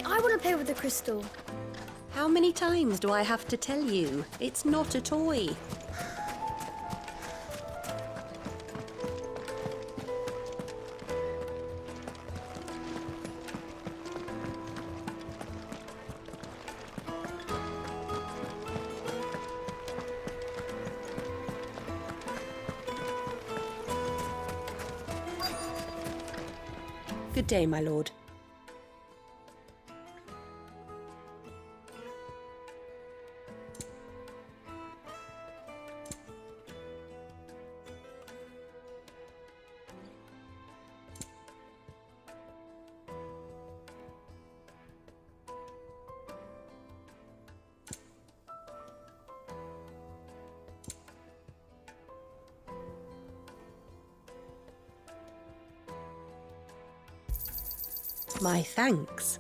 I want to play with the crystal. How many times do I have to tell you? It's not a toy. Good day, my lord. My thanks.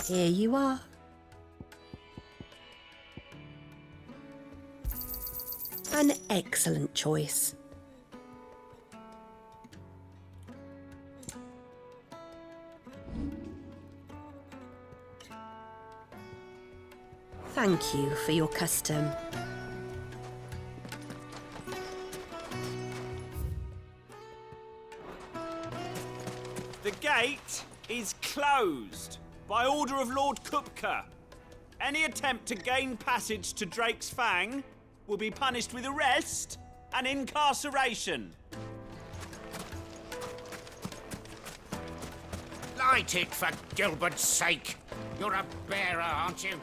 Here you are. An excellent choice. Thank you for your custom. The gate is closed by order of Lord Kupka. Any attempt to gain passage to Drake's Fang will be punished with arrest and incarceration. Light it, for Gilbert's sake. You're a bearer, aren't you?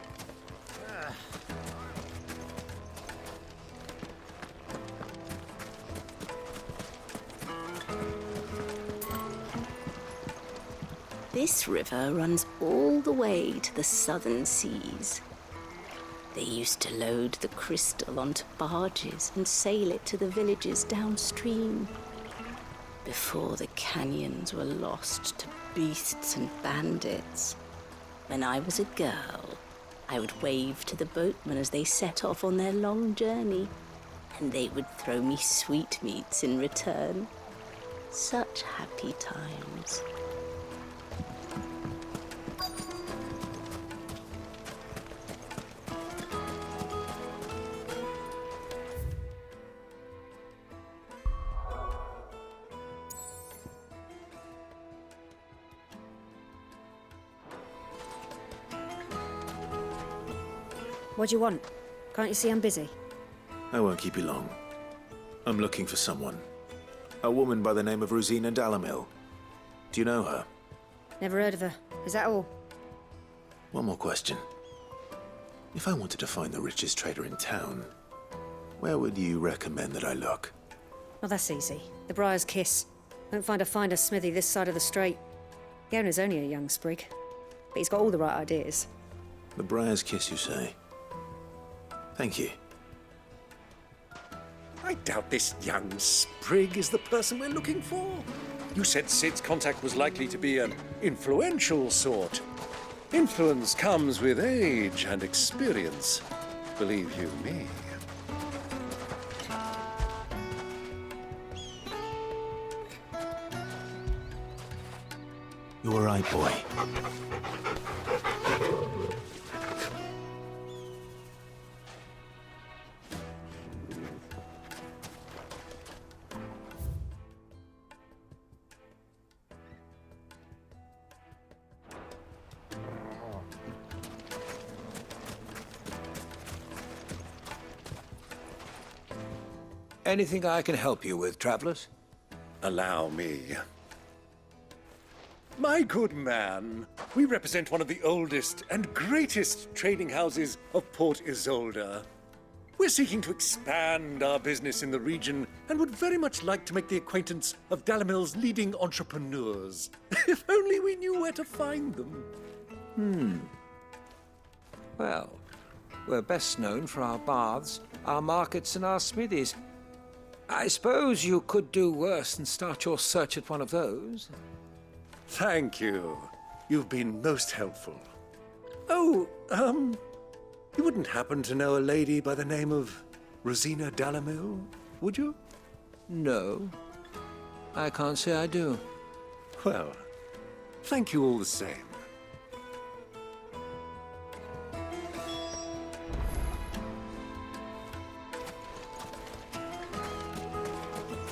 This river runs all the way to the southern seas. They used to load the crystal onto barges and sail it to the villages downstream, before the canyons were lost to beasts and bandits. When I was a girl, I would wave to the boatmen as they set off on their long journey, and they would throw me sweetmeats in return. Such happy times. What do you want? Can't you see I'm busy? I won't keep you long. I'm looking for someone. A woman by the name of Rosina Dalamil. Do you know her? Never heard of her. Is that all? One more question. If I wanted to find the richest trader in town, where would you recommend that I look? Well, that's easy. The Briar's Kiss. Won't find a finer smithy this side of the strait. The owner's only a young sprig, but he's got all the right ideas. The Briar's Kiss, you say? Thank you. I doubt this young sprig is the person we're looking for. You said Sid's contact was likely to be an influential sort. Influence comes with age and experience, believe you me. You're right, boy. Anything I can help you with, travelers? Allow me. My good man, we represent one of the oldest and greatest trading houses of Port Isolde. We're seeking to expand our business in the region and would very much like to make the acquaintance of Dalamil's leading entrepreneurs. If only we knew where to find them. Well, we're best known for our baths, our markets, and our smithies. I suppose you could do worse than start your search at one of those. Thank you. You've been most helpful. Oh, you wouldn't happen to know a lady by the name of Rosina Dalamil, would you? No. I can't say I do. Well, thank you all the same.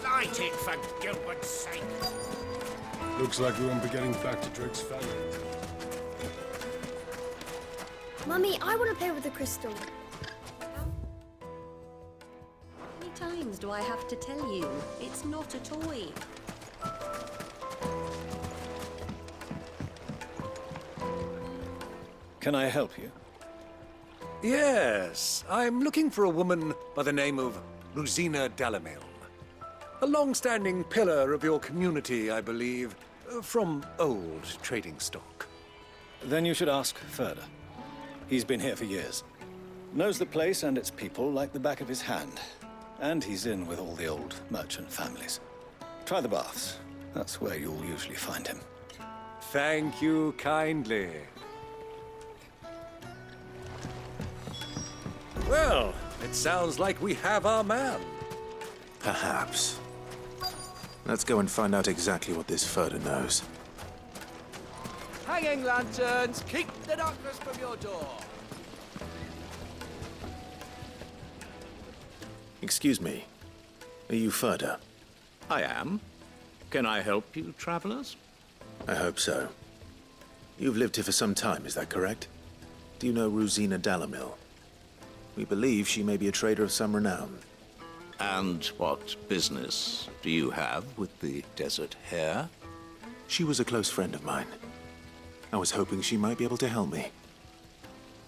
Light it, for Gilbert's sake. Looks like we won't be getting back to Drake's family. Mummy, I want to play with the crystal. How many times do I have to tell you? It's not a toy. Can I help you? Yes, I'm looking for a woman by the name of Rosina Dalamil. A long-standing pillar of your community, I believe, from old trading stock. Then you should ask Ferda. He's been here for years. Knows the place and its people like the back of his hand. And he's in with all the old merchant families. Try the baths. That's where you'll usually find him. Thank you kindly. Well, it sounds like we have our man. Perhaps. Let's go and find out exactly what this Ferda knows. Hanging lanterns, keep the darkness from your door. Excuse me. Are you Ferda? I am. Can I help you, travelers? I hope so. You've lived here for some time, is that correct? Do you know Rosina Dalamil? We believe she may be a trader of some renown. And what business do you have with the desert hare? She was a close friend of mine. I was hoping she might be able to help me.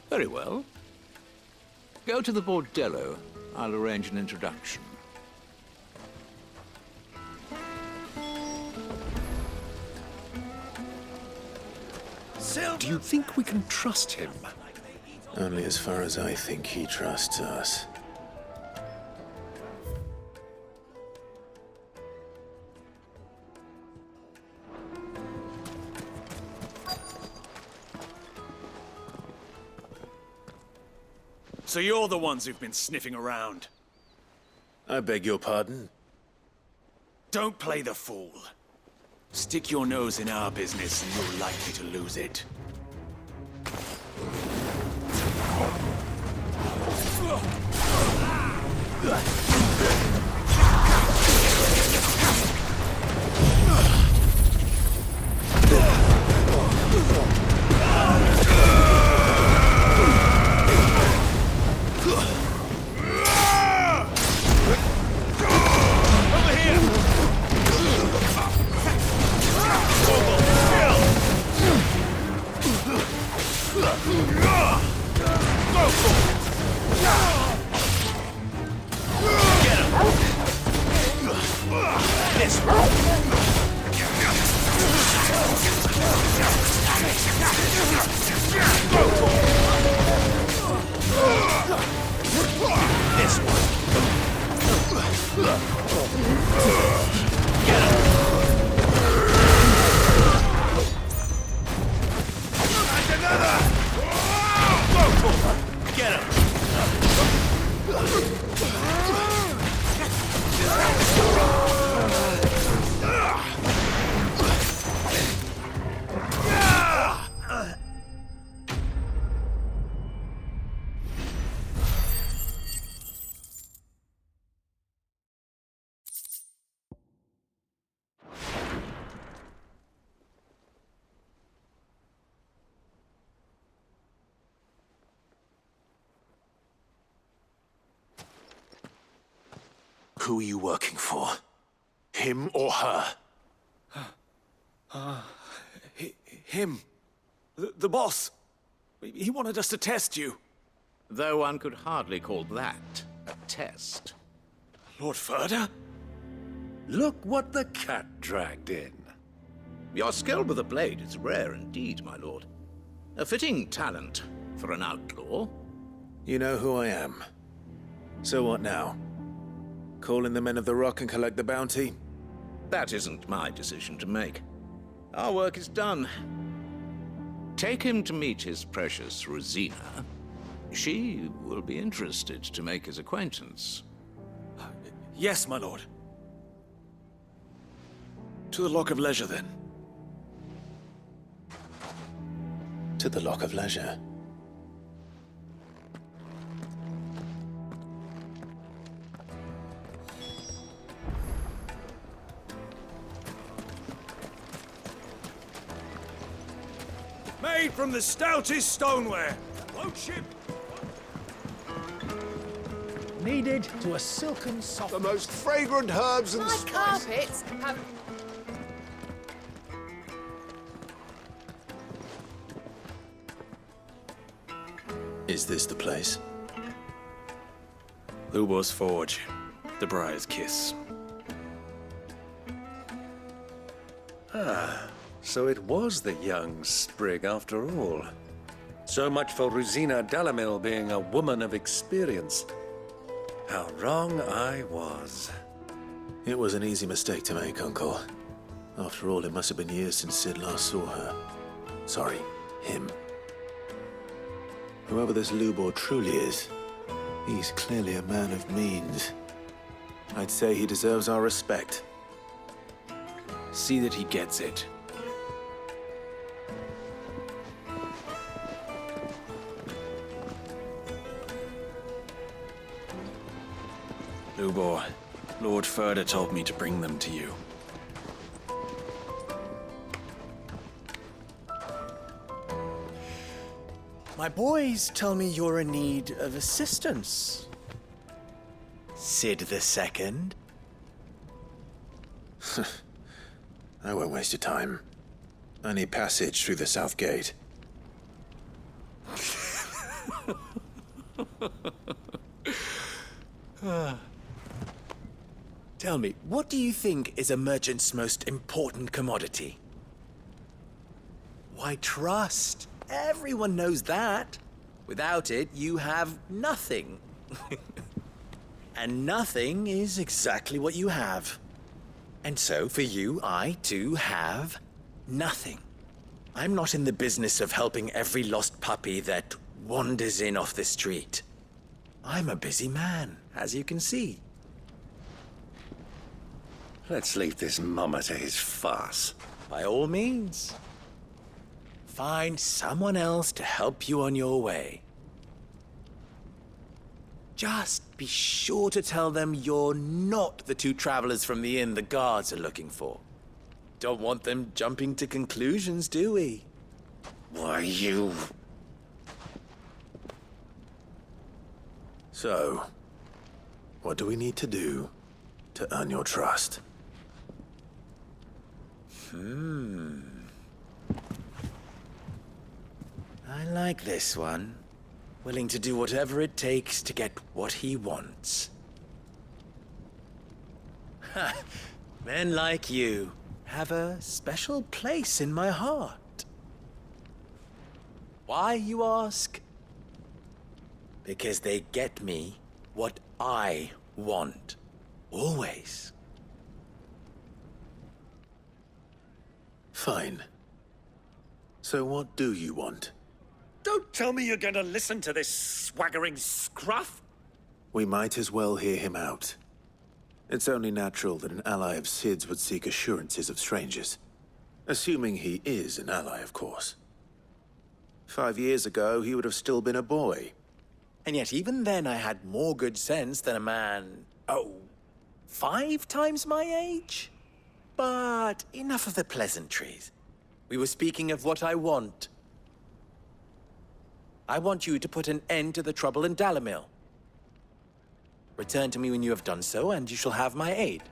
Very well. Go to the bordello. I'll arrange an introduction. Do you think we can trust him? Only as far as I think he trusts us. So you're the ones who've been sniffing around. I beg your pardon? Don't play the fool. Stick your nose in our business and you're likely to lose it. Who are you working for? Him or her? Him. The boss. He wanted us to test you. Though one could hardly call that a test. Lord Ferda? Look what the cat dragged in. Your skill with the blade is rare indeed, my lord. A fitting talent for an outlaw. You know who I am. So what now? Call in the men of the Rock and collect the bounty? That isn't my decision to make. Our work is done. Take him to meet his precious Rosina. She will be interested to make his acquaintance. Yes, my lord. To the Lock of Leisure, then. To the Lock of Leisure. Made from the stoutest stoneware. Load ship. Kneaded to a silken soft. The most fragrant herbs and My carpets have... Is this the place? Lubor's Forge. The Briar's Kiss. So it was the young sprig after all. So much for Rosina Dalamil being a woman of experience. How wrong I was. It was an easy mistake to make, Uncle. After all, it must have been years since Sid last saw her. Sorry, him. Whoever this Lubor truly is, he's clearly a man of means. I'd say he deserves our respect. See that he gets it. Lubor, Lord Ferda told me to bring them to you. My boys tell me you're in need of assistance. Sid the Second? I won't waste your time. I need passage through the south gate. Tell me, what do you think is a merchant's most important commodity? Why, trust. Everyone knows that. Without it, you have nothing. And nothing is exactly what you have. And so, for you, I, too, have nothing. I'm not in the business of helping every lost puppy that wanders in off the street. I'm a busy man, as you can see. Let's leave this mummer to his farce. By all means. Find someone else to help you on your way. Just be sure to tell them you're not the two travelers from the inn the guards are looking for. Don't want them jumping to conclusions, do we? Why, you... So, what do we need to do to earn your trust? I like this one. Willing to do whatever it takes to get what he wants. Ha! Men like you have a special place in my heart. Why, you ask? Because they get me what I want. Always. Fine. So what do you want? Don't tell me you're going to listen to this swaggering scruff! We might as well hear him out. It's only natural that an ally of Sid's would seek assurances of strangers. Assuming he is an ally, of course. 5 years ago, he would have still been a boy. And yet even then I had more good sense than a man, 5 times my age? But enough of the pleasantries. We were speaking of what I want. I want you to put an end to the trouble in Dalamil. Return to me when you have done so, and you shall have my aid.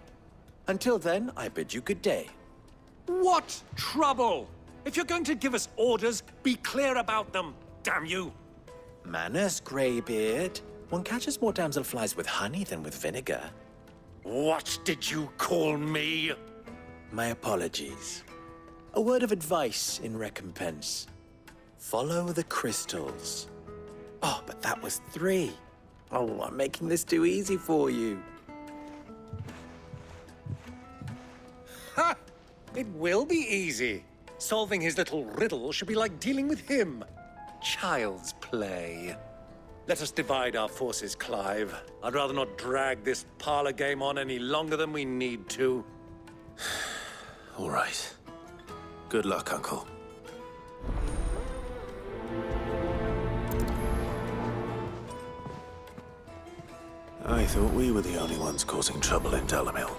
Until then, I bid you good day. What trouble? If you're going to give us orders, be clear about them, damn you! Manners, Greybeard. One catches more damselflies with honey than with vinegar. What did you call me? My apologies. A word of advice in recompense. Follow the crystals. Oh, but that was 3. Oh, I'm making this too easy for you. Ha! It will be easy. Solving his little riddle should be like dealing with him. Child's play. Let us divide our forces, Clive. I'd rather not drag this parlor game on any longer than we need to. All right. Good luck, Uncle. I thought we were the only ones causing trouble in Dalamil.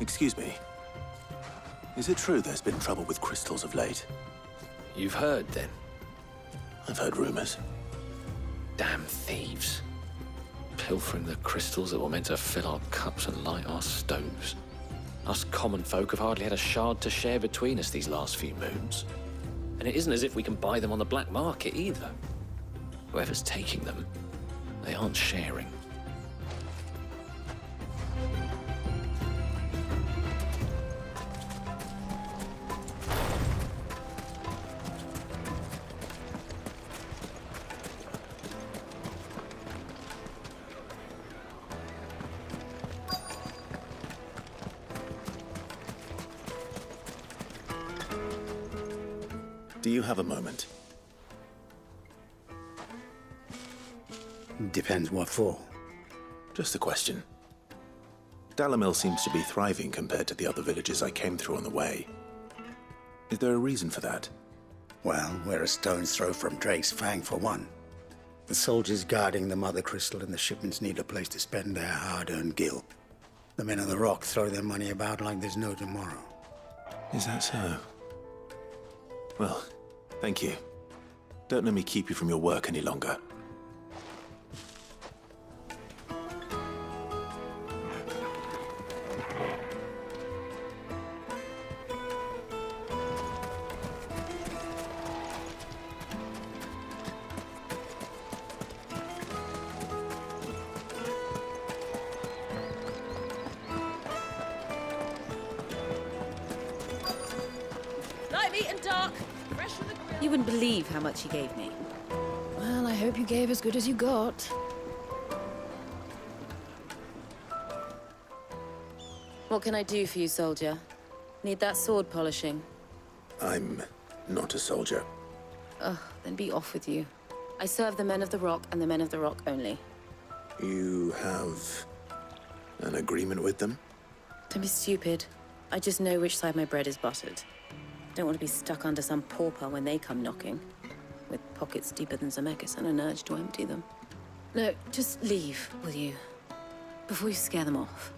Excuse me. Is it true there's been trouble with crystals of late? You've heard, then? I've heard rumors. Damn thieves. Pilfering the crystals that were meant to fill our cups and light our stoves. Us common folk have hardly had a shard to share between us these last few moons. And it isn't as if we can buy them on the black market, either. Whoever's taking them, they aren't sharing. Do you have a moment? Depends what for. Just a question. Dalamil seems to be thriving compared to the other villages I came through on the way. Is there a reason for that? Well, we're a stone's throw from Drake's Fang, for one. The soldiers guarding the Mother Crystal and the shipments need a place to spend their hard-earned gil. The men of the Rock throw their money about like there's no tomorrow. Is that so? Well, thank you. Don't let me keep you from your work any longer. Light meat and dark. Fresh from the grill. You wouldn't believe how much he gave me. Well, I hope you gave as good as you got. What can I do for you, soldier? Need that sword polishing? I'm not a soldier. Ugh, then be off with you. I serve the men of the Rock and the men of the Rock only. You have an agreement with them? Don't be stupid. I just know which side my bread is buttered. Don't want to be stuck under some pauper when they come knocking. With pockets deeper than Zemeckis and an urge to empty them. No, just leave, will you? Before you scare them off.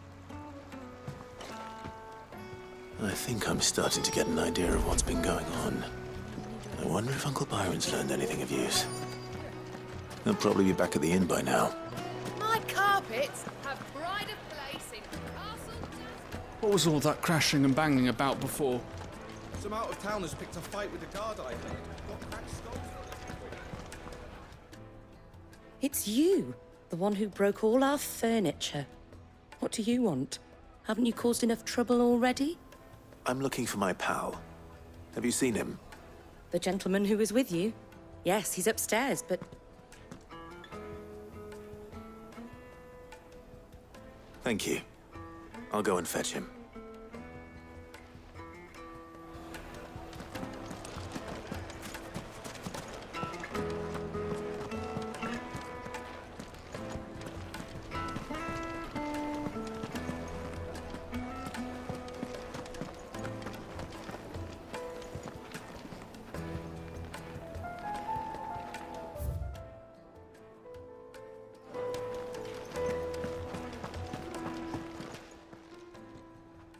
I think I'm starting to get an idea of what's been going on. I wonder if Uncle Byron's learned anything of use. He'll probably be back at the inn by now. My carpets have pride of place in Castle. What was all that crashing and banging about before? Some out-of-towners picked a fight with the guard I heard. Got cracked skulls. It's you, the one who broke all our furniture. What do you want? Haven't you caused enough trouble already? I'm looking for my pal. Have you seen him? The gentleman who was with you? Yes, he's upstairs, but... Thank you. I'll go and fetch him.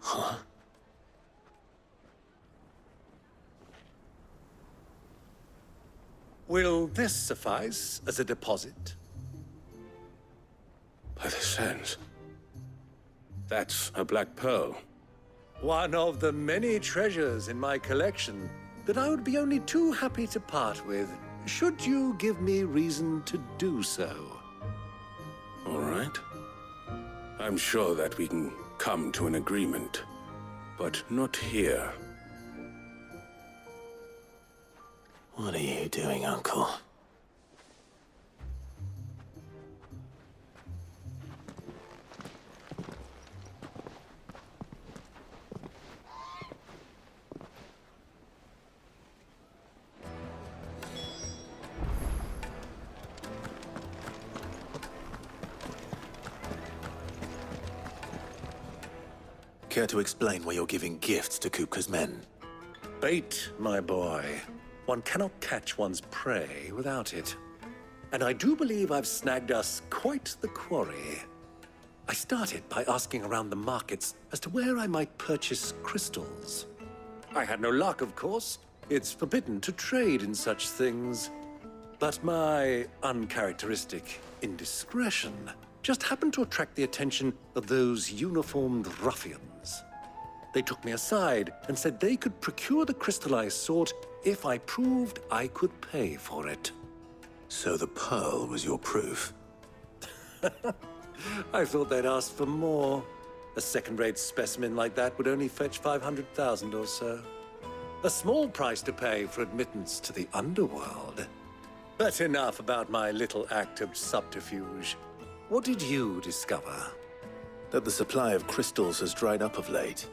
Huh? Will this suffice as a deposit? sense. That's a black pearl. One of the many treasures in my collection that I would be only too happy to part with, should you give me reason to do so. All right. I'm sure that we can come to an agreement, but not here. What are you doing, Uncle? Care to explain why you're giving gifts to Kupka's men? Bait, my boy. One cannot catch one's prey without it. And I do believe I've snagged us quite the quarry. I started by asking around the markets as to where I might purchase crystals. I had no luck, of course. It's forbidden to trade in such things. But my uncharacteristic indiscretion just happened to attract the attention of those uniformed ruffians. They took me aside and said they could procure the crystal I sought if I proved I could pay for it. So the pearl was your proof? I thought they'd ask for more. A second-rate specimen like that would only fetch 500,000 or so. A small price to pay for admittance to the underworld. But enough about my little act of subterfuge. What did you discover? That the supply of crystals has dried up of late.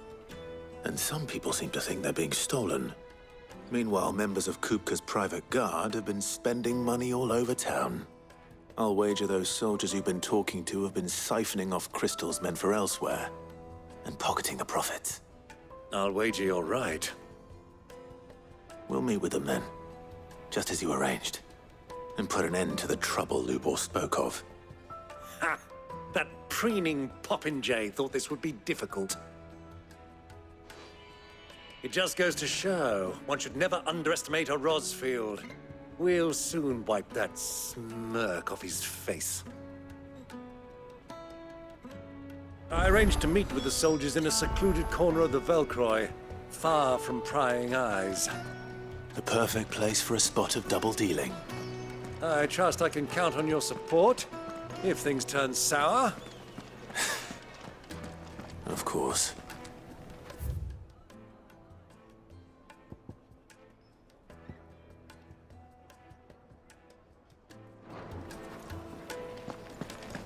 And some people seem to think they're being stolen. Meanwhile, members of Kupka's private guard have been spending money all over town. I'll wager those soldiers you've been talking to have been siphoning off crystals meant for elsewhere, and pocketing the profits. I'll wager you're right. We'll meet with them then, just as you arranged, and put an end to the trouble Lubor spoke of. Ha! That preening popinjay thought this would be difficult. It just goes to show one should never underestimate a Rosfield. We'll soon wipe that smirk off his face. I arranged to meet with the soldiers in a secluded corner of the Velcroy, far from prying eyes. The perfect place for a spot of double dealing. I trust I can count on your support if things turn sour. Of course.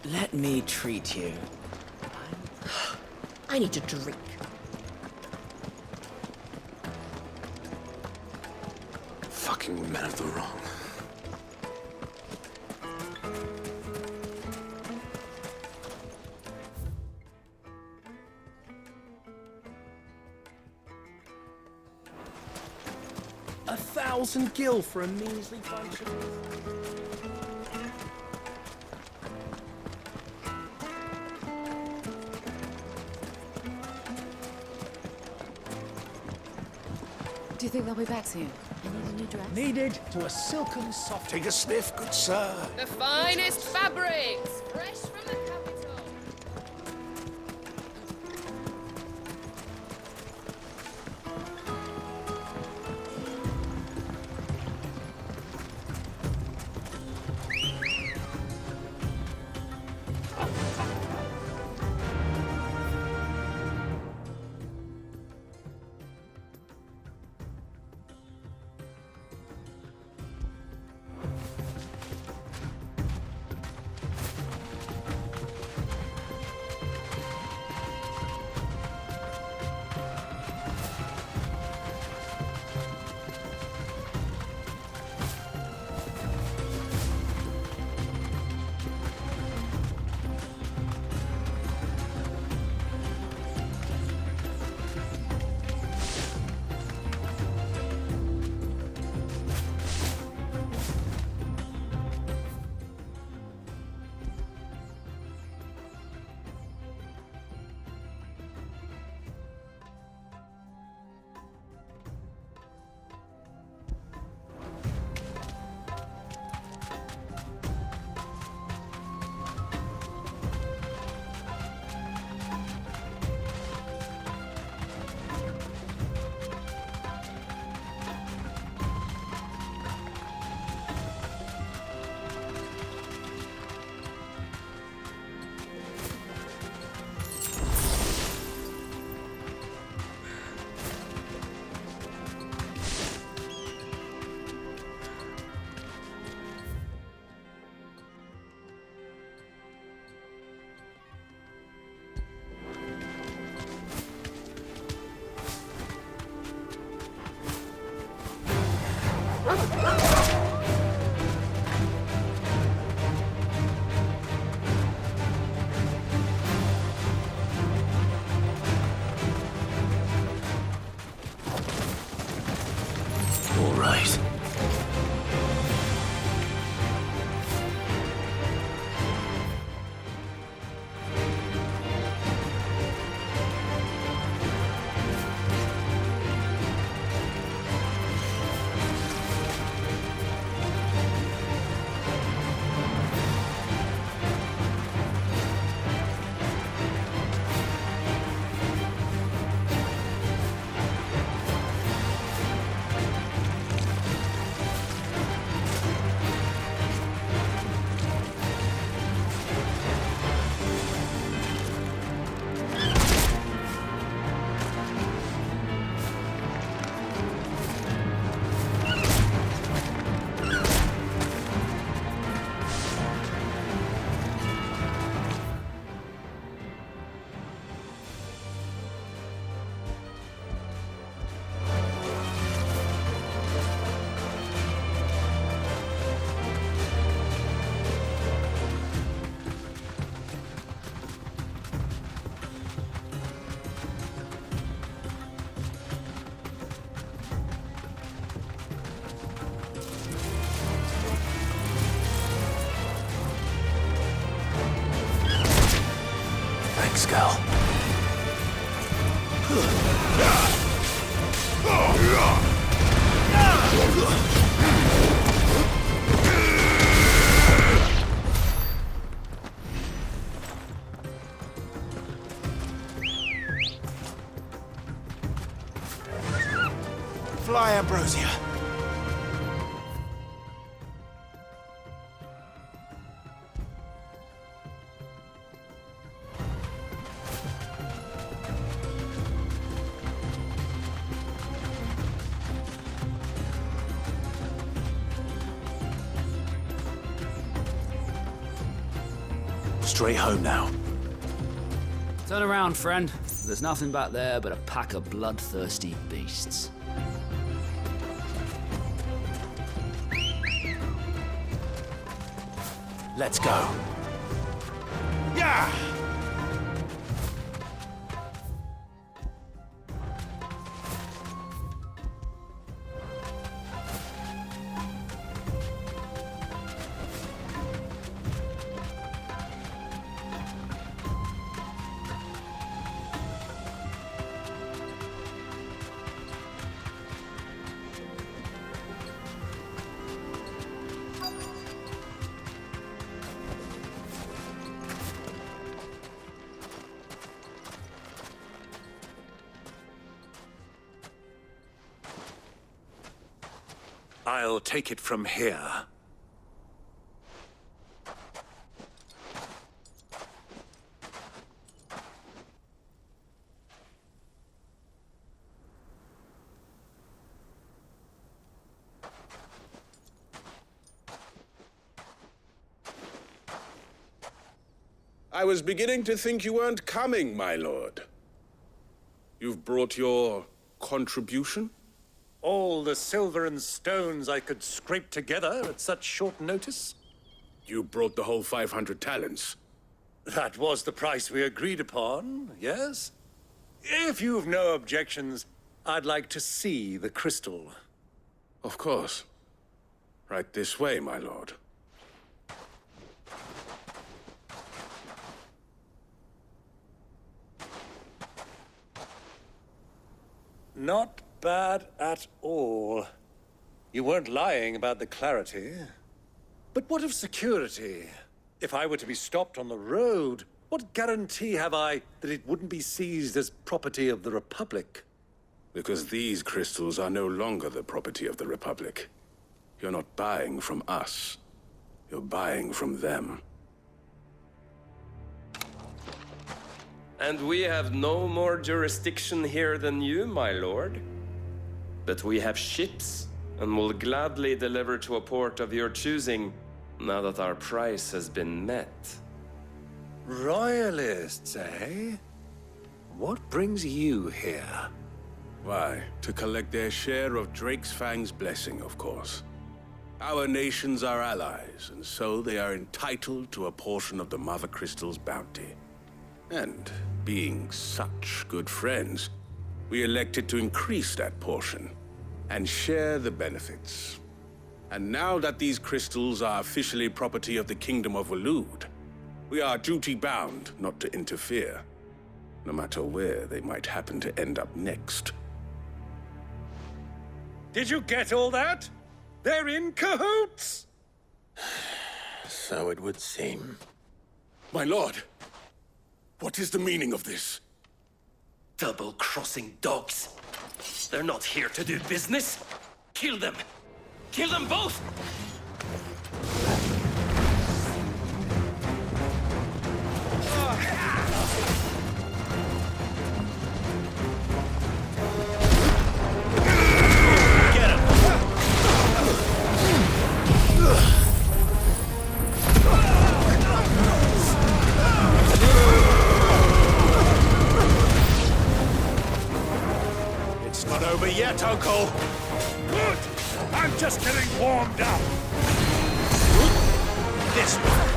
Let me treat you. I need to drink. Fucking men of the wrong. $1,000 gil for a measly bunch of... Do you think they'll be back soon? I need a new dress. Needed to a silken soft... Take a sniff, good sir. The finest fabrics, fresh from the capital. All right. Thanks, Gal. Fly, Ambrosia. Straight home now. Turn around, friend. There's nothing back there but a pack of bloodthirsty beasts. Let's go. Yeah! I'll take it from here. I was beginning to think you weren't coming, my lord. You've brought your contribution? All the silver and stones I could scrape together at such short notice? You brought the whole 500 talents. That was the price we agreed upon, yes? If you've no objections, I'd like to see the crystal. Of course. Right this way, my lord. Not bad at all. You weren't lying about the clarity. But what of security? If I were to be stopped on the road, what guarantee have I that it wouldn't be seized as property of the Republic? Because these crystals are no longer the property of the Republic. You're not buying from us. You're buying from them. And we have no more jurisdiction here than you, my lord. But we have ships, and will gladly deliver to a port of your choosing, now that our price has been met. Royalists, eh? What brings you here? Why, to collect their share of Drake's Fang's blessing, of course. Our nations are allies, and so they are entitled to a portion of the Mother Crystal's bounty. And being such good friends, we elected to increase that portion and share the benefits. And now that these crystals are officially property of the Kingdom of Waloed, we are duty-bound not to interfere, no matter where they might happen to end up next. Did you get all that? They're in cahoots! So it would seem. My lord, what is the meaning of this? Double-crossing dogs. They're not here to do business. Kill them! Kill them both! It's not over yet, Uncle! Good! I'm just getting warmed up! This way!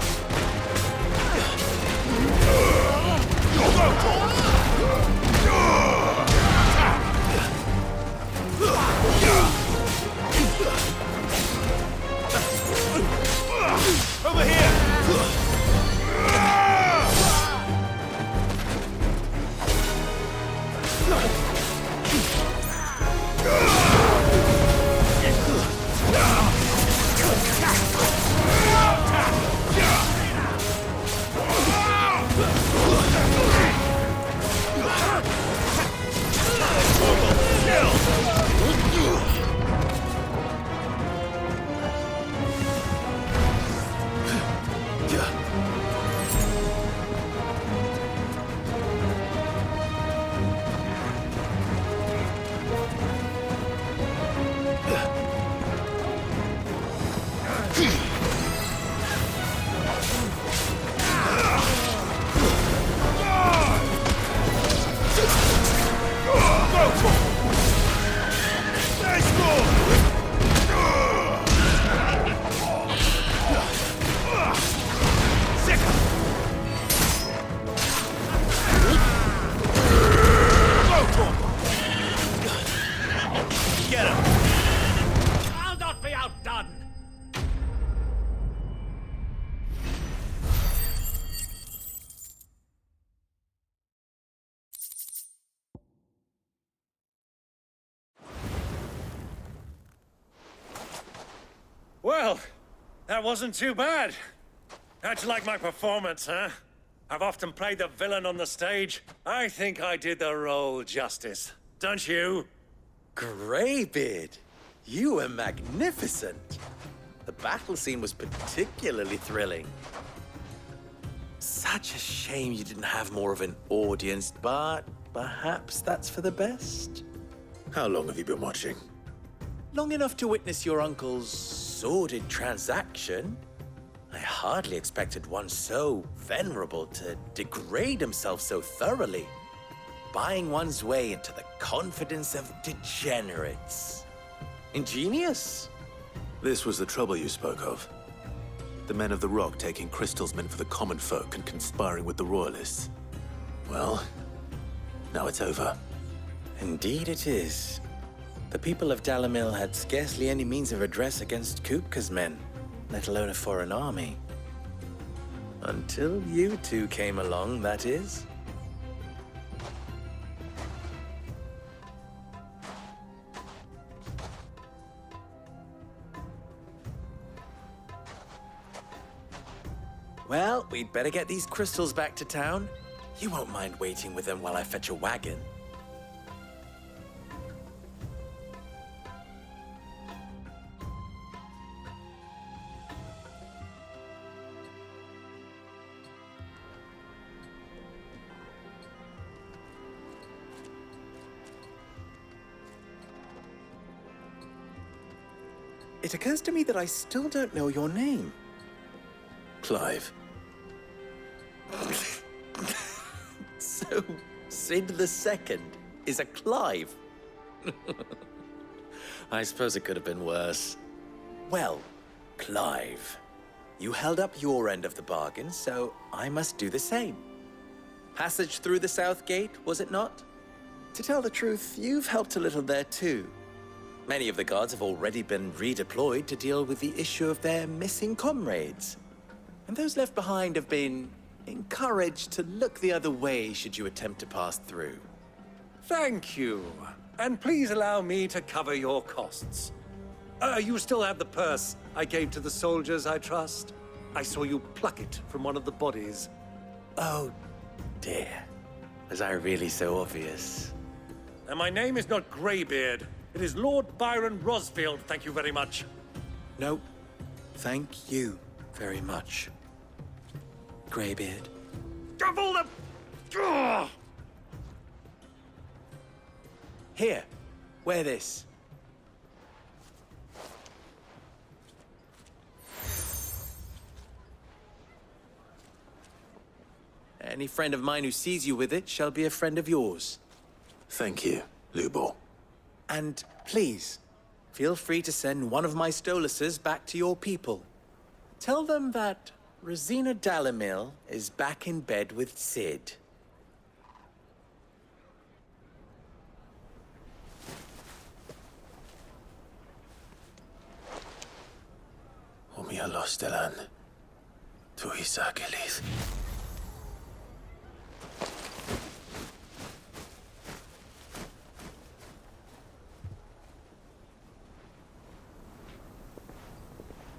Over here! Well, that wasn't too bad. How'd you like my performance, huh? I've often played the villain on the stage. I think I did the role justice. Don't you? Greybeard, you were magnificent. The battle scene was particularly thrilling. Such a shame you didn't have more of an audience, but perhaps that's for the best. How long have you been watching? Long enough to witness your uncle's sordid transaction. I hardly expected one so venerable to degrade himself so thoroughly, buying one's way into the confidence of degenerates. Ingenious. This was the trouble you spoke of. The men of the Rock taking crystals meant for the common folk and conspiring with the Royalists. Well, now it's over. Indeed it is. The people of Dalamil had scarcely any means of redress against Kupka's men, let alone a foreign army. Until you two came along, that is. Well, we'd better get these crystals back to town. You won't mind waiting with them while I fetch a wagon. It occurs to me that I still don't know your name. Clive. So, Sid II is a Clive? I suppose it could have been worse. Well, Clive, you held up your end of the bargain, so I must do the same. Passage through the South Gate, was it not? To tell the truth, you've helped a little there too. Many of the guards have already been redeployed to deal with the issue of their missing comrades. And those left behind have been encouraged to look the other way should you attempt to pass through. Thank you. And please allow me to cover your costs. You still have the purse I gave to the soldiers, I trust? I saw you pluck it from one of the bodies. Oh, dear. Was I really so obvious? And my name is not Greybeard. It is Lord Byron Rosfield, thank you very much. No, thank you very much, Greybeard. Double the... Ugh! Here, wear this. Any friend of mine who sees you with it shall be a friend of yours. Thank you, Lubor. And please, feel free to send one of my Stoluses back to your people. Tell them that Rosina Dalamil is back in bed with Sid. Omia Lostelan. Tu Isakelis.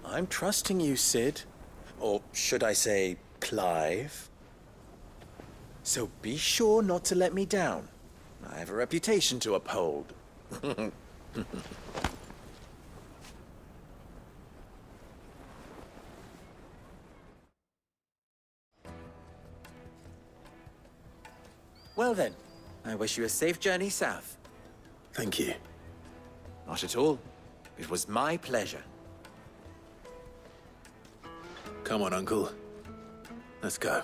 I'm trusting you, Sid. Or should I say, Clive? So be sure not to let me down. I have a reputation to uphold. Well then, I wish you a safe journey south. Thank you. Not at all. It was my pleasure. Come on, Uncle. Let's go.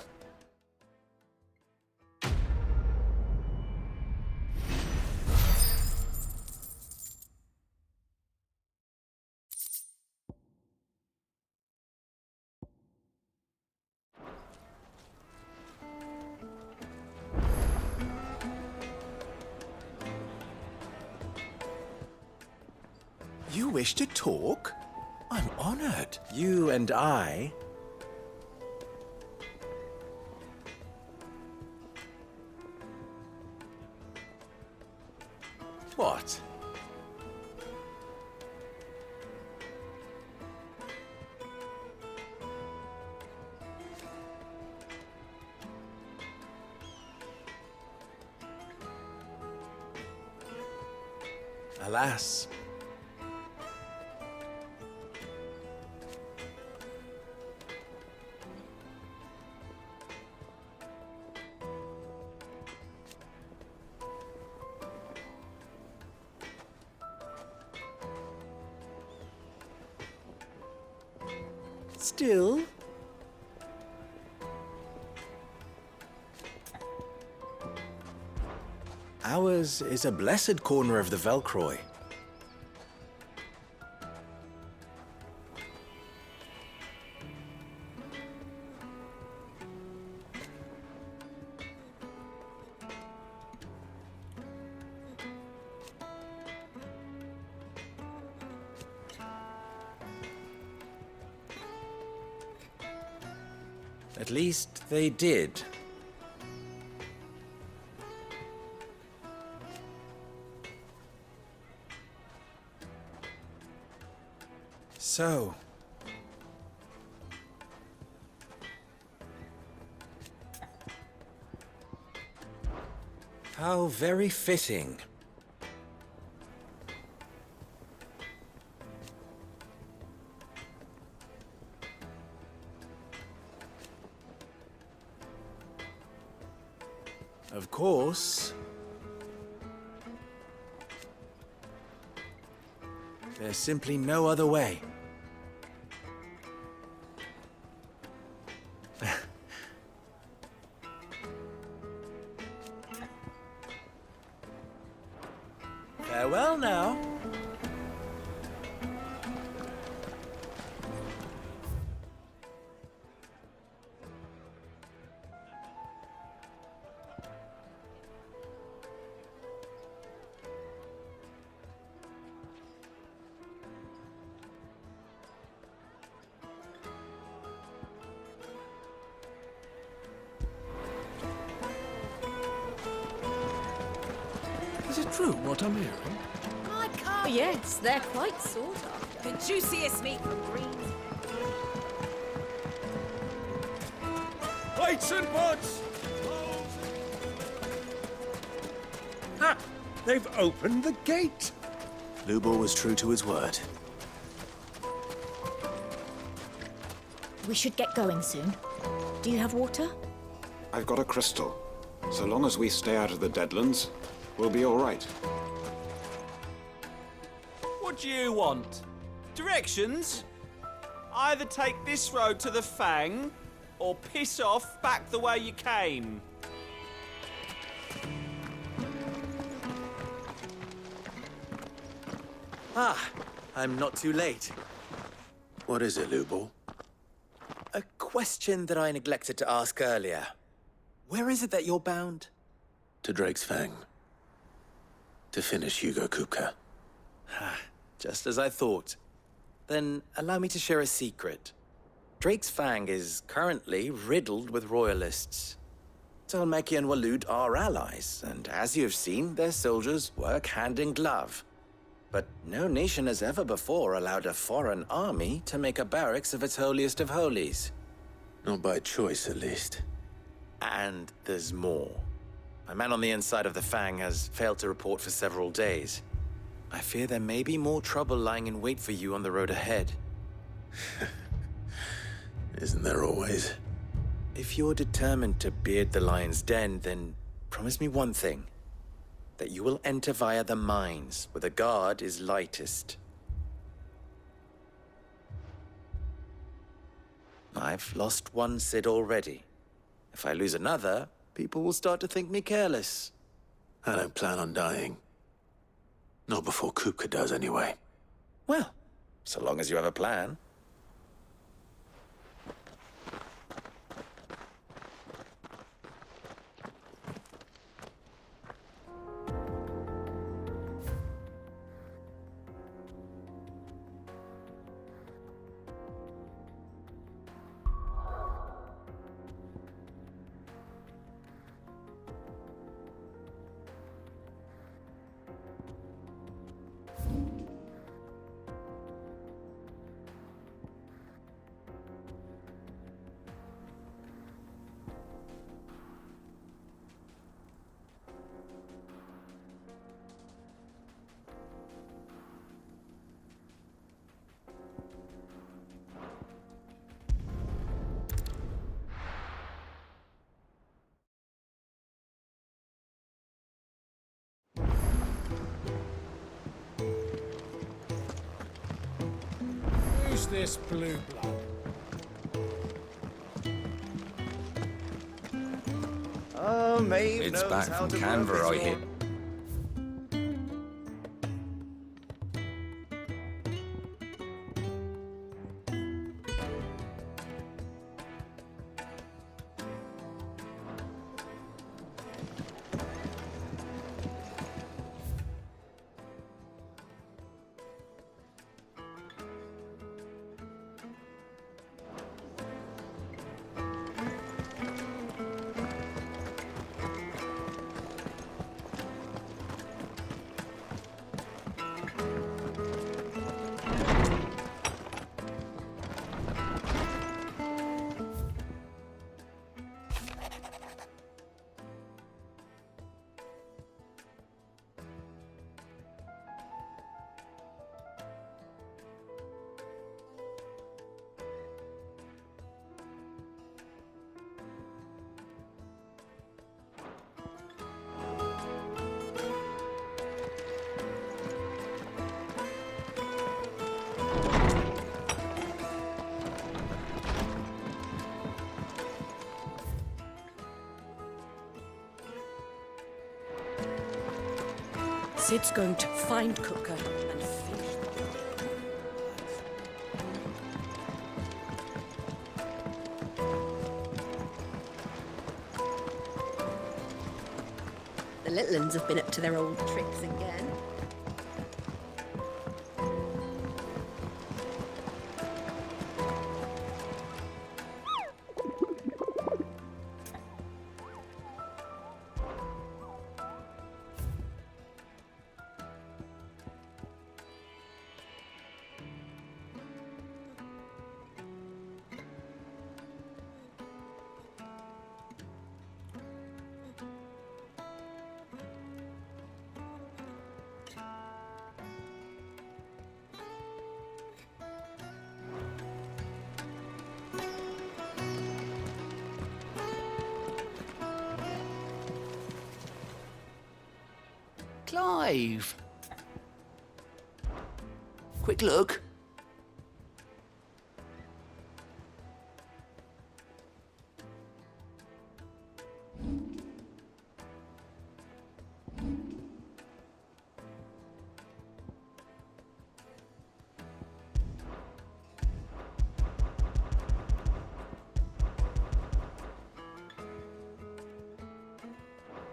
You wish to talk? I'm honored. You and I... What? Alas. Still? Ours is a blessed corner of the Velcroy. At least they did. So... how very fitting. Of course, there's simply no other way. Farewell now. Is it true what I'm hearing? I can't. Oh, yes, they're quite sought after. The juiciest meat from Greens. Lights and pots! Ha! They've opened the gate! Lubor was true to his word. We should get going soon. Do you have water? I've got a crystal. So long as we stay out of the Deadlands, we'll be all right. What do you want? Directions? Either take this road to the Fang, or piss off back the way you came. Ah, I'm not too late. What is it, Lubor? A question that I neglected to ask earlier. Where is it that you're bound? To Drake's Fang. To finish Hugo Kupka. Just as I thought. Then allow me to share a secret. Drake's Fang is currently riddled with royalists. Talmeki and Walud are allies, and as you've seen, their soldiers work hand in glove. But no nation has ever before allowed a foreign army to make a barracks of its holiest of holies. Not by choice, at least. And there's more. My man on the inside of the Fang has failed to report for several days. I fear there may be more trouble lying in wait for you on the road ahead. Isn't there always? If you're determined to beard the lion's den, then promise me one thing. That you will enter via the mines, where the guard is lightest. I've lost one Cid already. If I lose another, people will start to think me careless. I don't plan on dying. Not before Kupka does, anyway. Well, so long as you have a plan. Who's this blue blood? Oh, Maeve It's back from Canberra, I hear. Sid's going to find Kupka and finish them. The little uns have been up to their old tricks again. Clive! Quick look.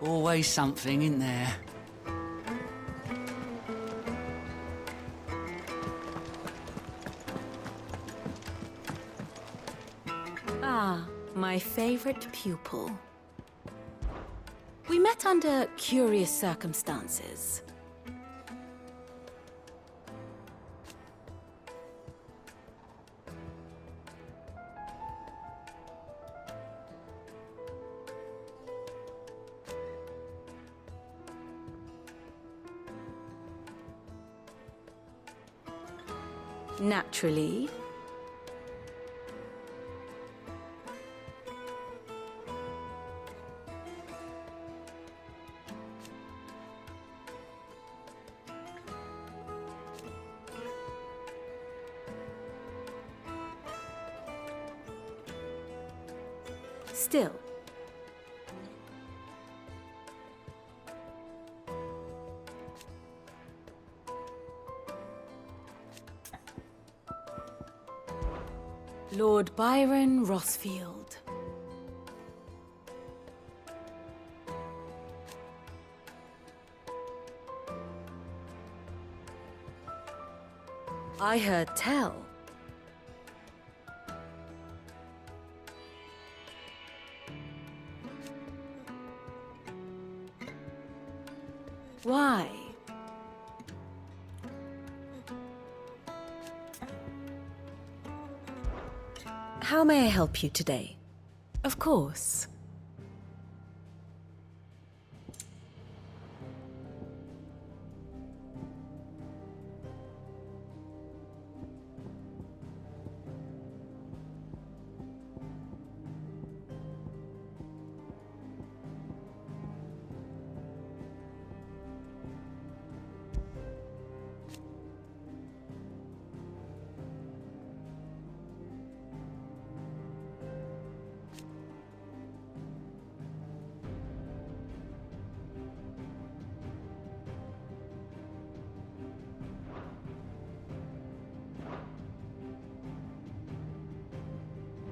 Always something in there. Ah, my favorite pupil. We met under curious circumstances. Naturally. Still. Lord Byron Rossfield. I heard tell. Why? How may I help you today? Of course.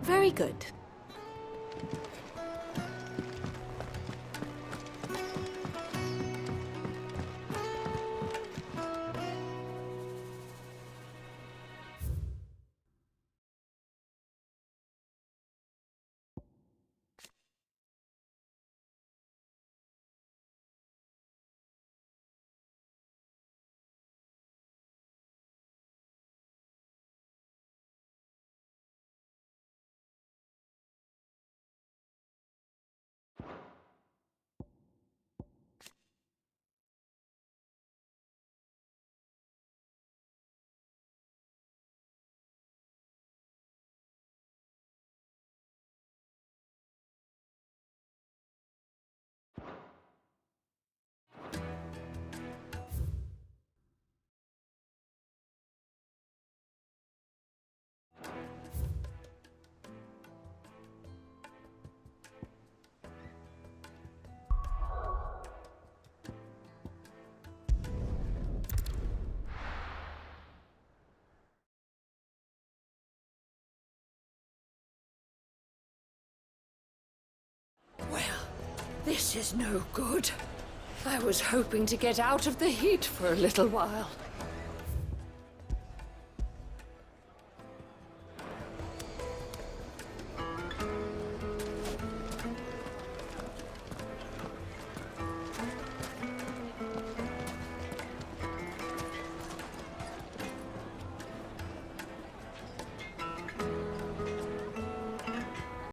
Very good. This is no good. I was hoping to get out of the heat for a little while.